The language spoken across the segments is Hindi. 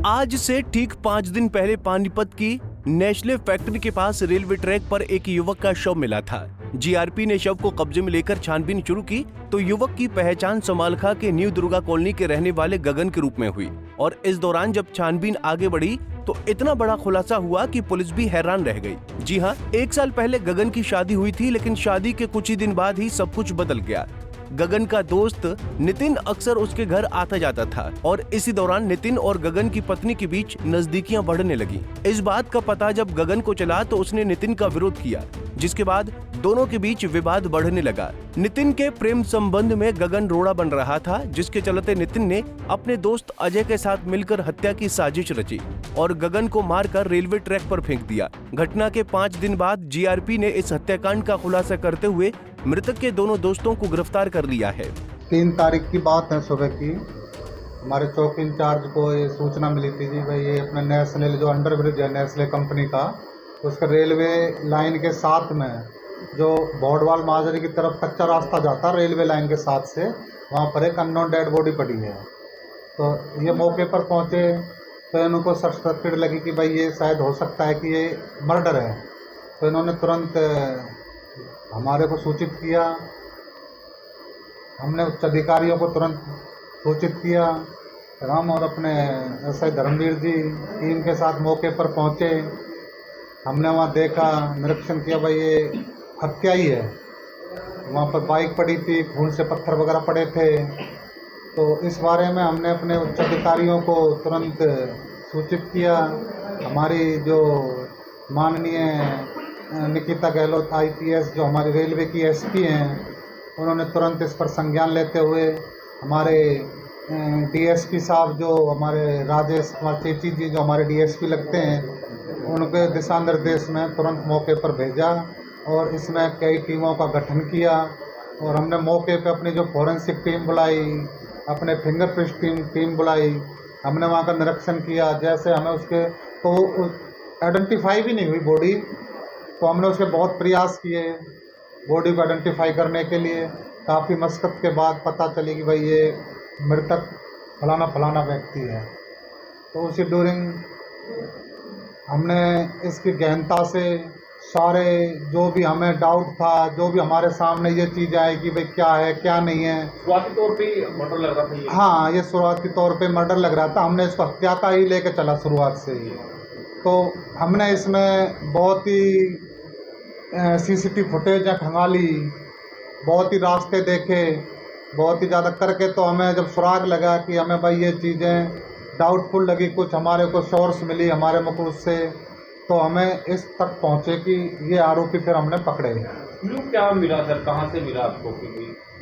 आज से ठीक 5 दिन पहले पानीपत की नेस्ले फैक्ट्री के पास रेलवे ट्रैक पर एक युवक का शव मिला था। जीआरपी ने शव को कब्जे में लेकर छानबीन शुरू की तो युवक की पहचान समालखा के न्यू दुर्गा कॉलोनी के रहने वाले गगन के रूप में हुई। और इस दौरान जब छानबीन आगे बढ़ी तो इतना बड़ा खुलासा हुआ कि पुलिस भी हैरान रह गई। जी हाँ, 1 साल पहले गगन की शादी हुई थी, लेकिन शादी के कुछ ही दिन बाद ही सब कुछ बदल गया। गगन का दोस्त नितिन अक्सर उसके घर आता जाता था और इसी दौरान नितिन और गगन की पत्नी के बीच नजदीकियां बढ़ने लगी। इस बात का पता जब गगन को चला तो उसने नितिन का विरोध किया, जिसके बाद दोनों के बीच विवाद बढ़ने लगा। नितिन के प्रेम संबंध में गगन रोड़ा बन रहा था, जिसके चलते नितिन ने अपने दोस्त अजय के साथ मिलकर हत्या की साजिश रची और गगन को मारकर रेलवे ट्रैक पर फेंक दिया। घटना के 5 दिन बाद जीआरपी ने इस हत्याकांड का खुलासा करते हुए मृतक के दोनों दोस्तों को गिरफ्तार कर लिया है। 3 तारीख की बात है सुबह की। हमारे चौकी इंचार्ज को ये सूचना मिली थी जी भाई ये अपने नेस्ले जो अंडरब्रिज है नेस्ले कंपनी का, उसका रेलवे लाइन के साथ में जो बॉडवाल माजरी की तरफ कच्चा रास्ता जाता रेलवे लाइन के साथ से, वहाँ पर एक अननोन डेड बॉडी पड़ी है। तो ये मौके पर पहुँचे तो इनको सर्किट लगी कि भाई ये शायद हो सकता है कि ये मर्डर है। तो इन्होंने तुरंत हमारे को सूचित किया, हमने उच्च अधिकारियों को तुरंत सूचित किया। हम और अपने एसआई धर्मवीर जी टीम के साथ मौके पर पहुंचे। हमने वहां देखा, निरीक्षण किया, भाई ये हत्या ही है। वहां पर बाइक पड़ी थी, खून से पत्थर वगैरह पड़े थे। तो इस बारे में हमने अपने उच्च अधिकारियों को तुरंत सूचित किया। हमारी जो माननीय निकिता गहलोत आईपीएस जो हमारी रेलवे की एसपी हैं, उन्होंने तुरंत इस पर संज्ञान लेते हुए हमारे डीएसपी साहब जो हमारे राजेश कुमार चेची जी जो हमारे डीएसपी लगते हैं, उनके दिशा निर्देश में तुरंत मौके पर भेजा और इसमें कई टीमों का गठन किया। और हमने मौके पर अपनी जो फॉरेंसिक टीम बुलाई, अपने फिंगरप्रिंट टीम बुलाई, हमने वहाँ का निरीक्षण किया। जैसे हमें उसके तो आइडेंटिफाई भी नहीं हुई बॉडी, तो हमने उसके बहुत प्रयास किए बॉडी को आइडेंटिफाई करने के लिए। काफ़ी मशक्क़त के बाद पता चली कि भाई ये मृतक फलाना फलाना व्यक्ति है। तो उसी ड्यूरिंग हमने इसकी गहनता से सारे जो भी हमें डाउट था, जो भी हमारे सामने ये चीज़ आई कि भाई क्या है क्या नहीं है। शुरुआती तौर पे मर्डर लग रहा था हाँ, ये शुरुआती तौर पे मर्डर लग रहा था। हमने इसको हत्या का ही लेके चला शुरुआत से ही। तो हमने इसमें बहुत ही सीसीटीवी फुटेज खंगाली, बहुत ही रास्ते देखे, बहुत ही ज़्यादा करके। तो हमें जब सुराग लगा कि हमें भाई ये चीज़ें डाउटफुल लगी, कुछ हमारे को सोर्स मिली हमारे मुख से, तो हमें इस तक पहुँचे कि ये आरोपी फिर हमने पकड़े। क्लू क्या मिला सर, कहाँ से मिला आपको?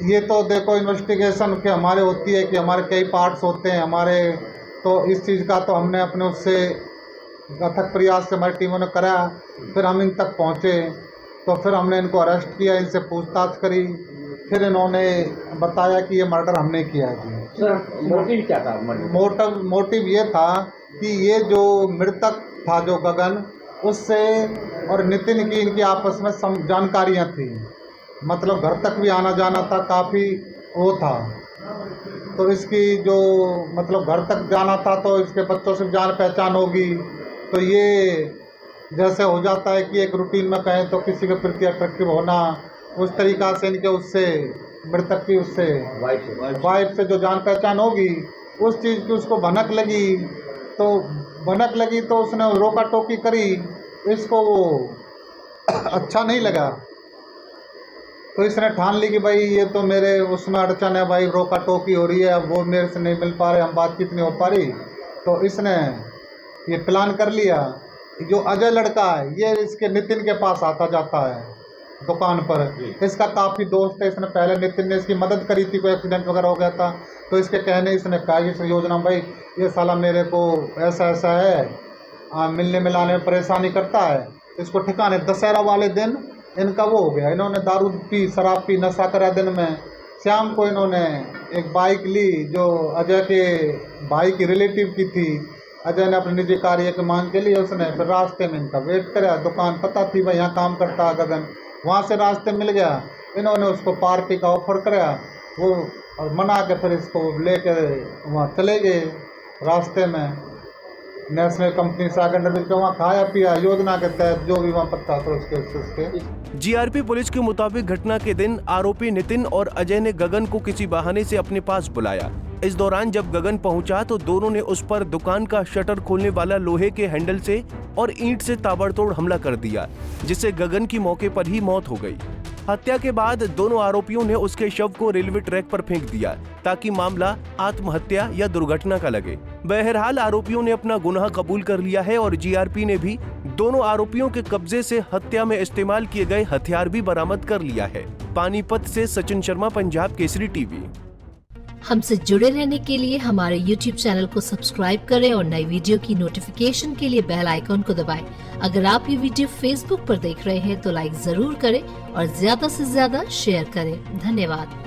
ये तो देखो इन्वेस्टिगेशन के हमारे होती है कि हमारे कई पार्ट्स होते हैं हमारे, तो इस चीज़ का तो हमने अपने उससे अथक प्रयास से हमारी टीमों ने कराया। फिर हम इन तक पहुँचे तो फिर हमने इनको अरेस्ट किया, इनसे पूछताछ करी। फिर इन्होंने बताया कि ये मर्डर हमने किया है। सर मोटिव क्या था? मोटिव ये था कि ये जो मृतक था जो गगन, उससे और नितिन की इनकी आपस में जानकारियाँ थी, मतलब घर तक भी आना जाना था, काफ़ी वो था। तो इसकी जो मतलब घर तक जाना था तो इसके बच्चों से जान पहचान होगी। तो ये जैसे हो जाता है कि एक रूटीन में कहें तो किसी के प्रति अट्रैक्टिव होना, उस तरीक़ा से इनके उससे मृतक की उससे वाइफ से जो जान पहचान होगी, उस चीज़ की उसको भनक लगी। तो उसने रोका टोकी करी, इसको वो अच्छा नहीं लगा। तो इसने ठान ली कि भाई ये तो मेरे उसमें अड़चन है, भाई रोका टोकी हो रही है, अब वो मेरे से नहीं मिल पा रहे, हम बातचीत नहीं हो पा रही। तो इसने ये प्लान कर लिया। जो अजय लड़का है ये इसके नितिन के पास आता जाता है दुकान पर, इसका काफ़ी दोस्त है। इसने पहले नितिन ने इसकी मदद करी थी, कोई एक्सीडेंट वगैरह हो गया था, तो इसके कहने इसने कहा इस योजना भाई ये साला मेरे को ऐसा ऐसा है, मिलने मिलाने में परेशानी करता है, इसको ठिकाने। दशहरा वाले दिन इनका वो हो गया, इन्होंने दारू पी, शराब पी, नशा करा। दिन में शाम को इन्होंने एक बाइक ली जो अजय के भाई की रिलेटिव की थी। अजय ने अपने निजी कार्य के मांग के लिए उसने फिर रास्ते में इनका वेट कराया। दुकान पता थी भाई यहाँ काम करता है गगन, वहाँ से रास्ते मिल गया। इन्होंने उसको पार्टी का ऑफर कराया, वो मना के फिर इसको लेकर वहाँ चले गए रास्ते में। नेशनल कंपनी से आकर अंडर वहाँ खाया पिया योजना के तहत जो भी वहाँ पता था उसके जीआरपी पुलिस के मुताबिक घटना के दिन आरोपी नितिन और अजय ने गगन को किसी बहाने से अपने पास बुलाया। इस दौरान जब गगन पहुंचा तो दोनों ने उस पर दुकान का शटर खोलने वाला लोहे के हैंडल से और ईंट से ताबड़तोड़ हमला कर दिया, जिससे गगन की मौके पर ही मौत हो गई। हत्या के बाद दोनों आरोपियों ने उसके शव को रेलवे ट्रैक पर फेंक दिया ताकि मामला आत्महत्या या दुर्घटना का लगे। बहरहाल आरोपियों ने अपना गुनाह कबूल कर लिया है और जीआरपी ने भी दोनों आरोपियों के कब्जे से हत्या में इस्तेमाल किए गए हथियार भी बरामद कर लिया है। पानीपत से सचिन शर्मा, पंजाब केसरी टीवी। हमसे जुड़े रहने के लिए हमारे YouTube चैनल को सब्सक्राइब करें और नई वीडियो की नोटिफिकेशन के लिए बेल आइकॉन को दबाएं। अगर आप ये वीडियो Facebook पर देख रहे हैं तो लाइक जरूर करें और ज्यादा से ज्यादा शेयर करें। धन्यवाद।